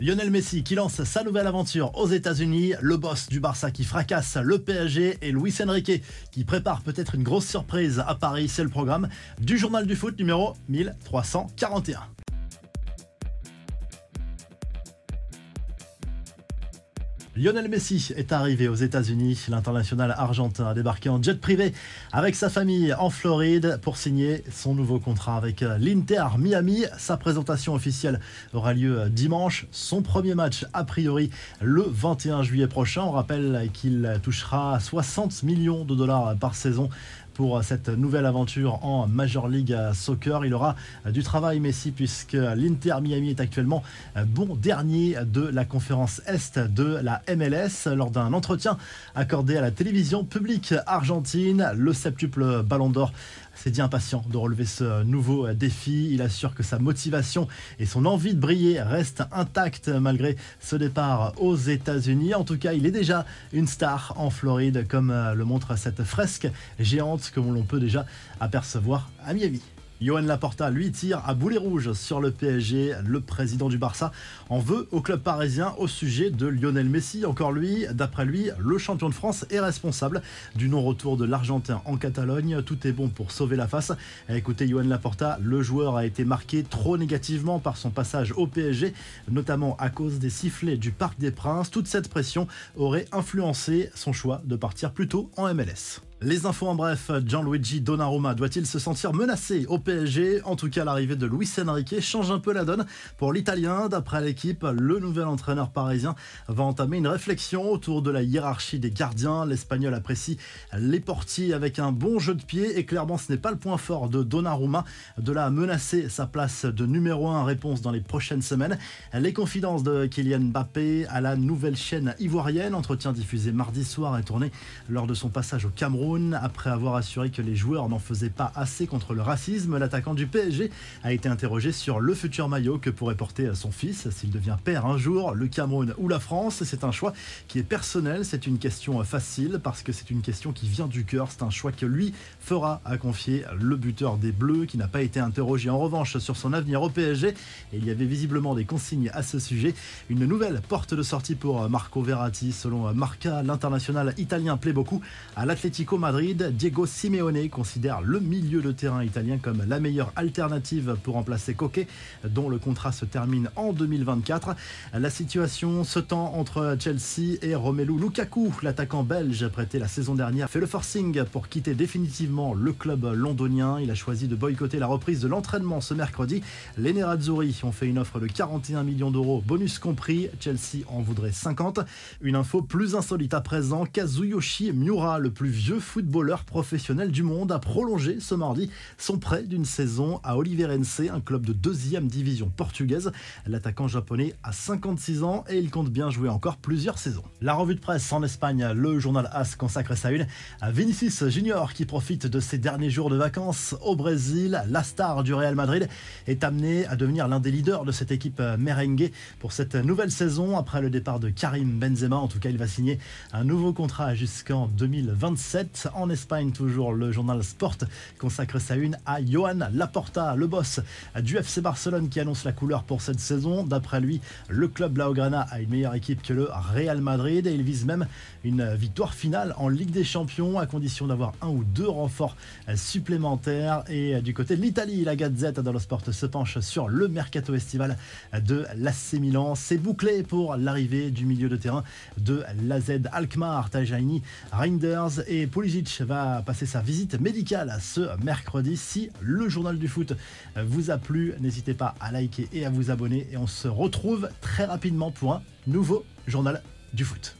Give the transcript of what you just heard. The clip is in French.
Lionel Messi qui lance sa nouvelle aventure aux États-Unis, le boss du Barça qui fracasse le PSG et Luis Enrique qui prépare peut-être une grosse surprise à Paris, c'est le programme du journal du foot numéro 1341. Lionel Messi est arrivé aux États-Unis. L'international argentin a débarqué en jet privé avec sa famille en Floride pour signer son nouveau contrat avec l'Inter Miami. Sa présentation officielle aura lieu dimanche. Son premier match a priori le 21 juillet prochain. On rappelle qu'il touchera 60 millions de dollars par saison pour cette nouvelle aventure en Major League Soccer. Il aura du travail Messi puisque l'Inter Miami est actuellement bon dernier de la conférence Est de la MLS. Lors d'un entretien accordé à la télévision publique argentine, le septuple Ballon d'Or s'est dit impatient de relever ce nouveau défi. Il assure que sa motivation et son envie de briller restent intactes malgré ce départ aux États-Unis. En tout cas, il est déjà une star en Floride, comme le montre cette fresque géante que l'on peut déjà apercevoir à Miami. Johan Laporta, lui, tire à boulet rouge sur le PSG. Le président du Barça en veut au club parisien au sujet de Lionel Messi. Encore lui, d'après lui, le champion de France est responsable du non-retour de l'Argentin en Catalogne. Tout est bon pour sauver la face. Écoutez, Johan Laporta, le joueur a été marqué trop négativement par son passage au PSG, notamment à cause des sifflets du Parc des Princes. Toute cette pression aurait influencé son choix de partir plus tôt en MLS. Les infos en bref, Gianluigi Donnarumma doit-il se sentir menacé au PSG? En tout cas, l'arrivée de Luis Enrique change un peu la donne pour l'Italien. D'après l'équipe, le nouvel entraîneur parisien va entamer une réflexion autour de la hiérarchie des gardiens. L'Espagnol apprécie les portiers avec un bon jeu de pied et clairement ce n'est pas le point fort de Donnarumma. De là à menacer sa place de numéro 1, réponse dans les prochaines semaines. Les confidences de Kylian Mbappé à la nouvelle chaîne ivoirienne. Entretien diffusé mardi soir et tourné lors de son passage au Cameroun. Après avoir assuré que les joueurs n'en faisaient pas assez contre le racisme, l'attaquant du PSG a été interrogé sur le futur maillot que pourrait porter son fils s'il devient père un jour, le Cameroun ou la France. C'est un choix qui est personnel, c'est une question facile parce que c'est une question qui vient du cœur. C'est un choix que lui fera, a confié le buteur des Bleus qui n'a pas été interrogé en revanche sur son avenir au PSG. Et il y avait visiblement des consignes à ce sujet. Une nouvelle porte de sortie pour Marco Verratti. Selon Marca, l'international italien plaît beaucoup à l'Atlético Madrid. Diego Simeone considère le milieu de terrain italien comme la meilleure alternative pour remplacer Koke, dont le contrat se termine en 2024. La situation se tend entre Chelsea et Romelu Lukaku. L'attaquant belge prêté la saison dernière fait le forcing pour quitter définitivement le club londonien. Il a choisi de boycotter la reprise de l'entraînement ce mercredi. Les Nerazzurri ont fait une offre de 41 millions d'euros, bonus compris. Chelsea en voudrait 50. Une info plus insolite à présent, Kazuyoshi Miura, le plus vieux footballeur professionnel du monde, a prolongé ce mardi son prêt d'une saison à Oliveirense, un club de 2e division portugaise. L'attaquant japonais a 56 ans et il compte bien jouer encore plusieurs saisons. La revue de presse en Espagne, le journal AS consacre sa une à Vinicius Junior qui profite de ses derniers jours de vacances au Brésil. La star du Real Madrid est amené à devenir l'un des leaders de cette équipe merengue pour cette nouvelle saison après le départ de Karim Benzema. En tout cas, il va signer un nouveau contrat jusqu'en 2027. En Espagne, toujours le journal Sport consacre sa une à Johan Laporta, le boss du FC Barcelone qui annonce la couleur pour cette saison. D'après lui, le club Blaugrana a une meilleure équipe que le Real Madrid et il vise même une victoire finale en Ligue des Champions à condition d'avoir 1 ou 2 renforts supplémentaires. Et du côté de l'Italie, la Gazette dello Sport se penche sur le mercato estival de l'AC Milan. C'est bouclé pour l'arrivée du milieu de terrain de l'AZ Alkmaar, Tajani Reinders, et Pulisic va passer sa visite médicale ce mercredi. Si le journal du foot vous a plu, n'hésitez pas à liker et à vous abonner et on se retrouve très rapidement pour un nouveau journal du foot.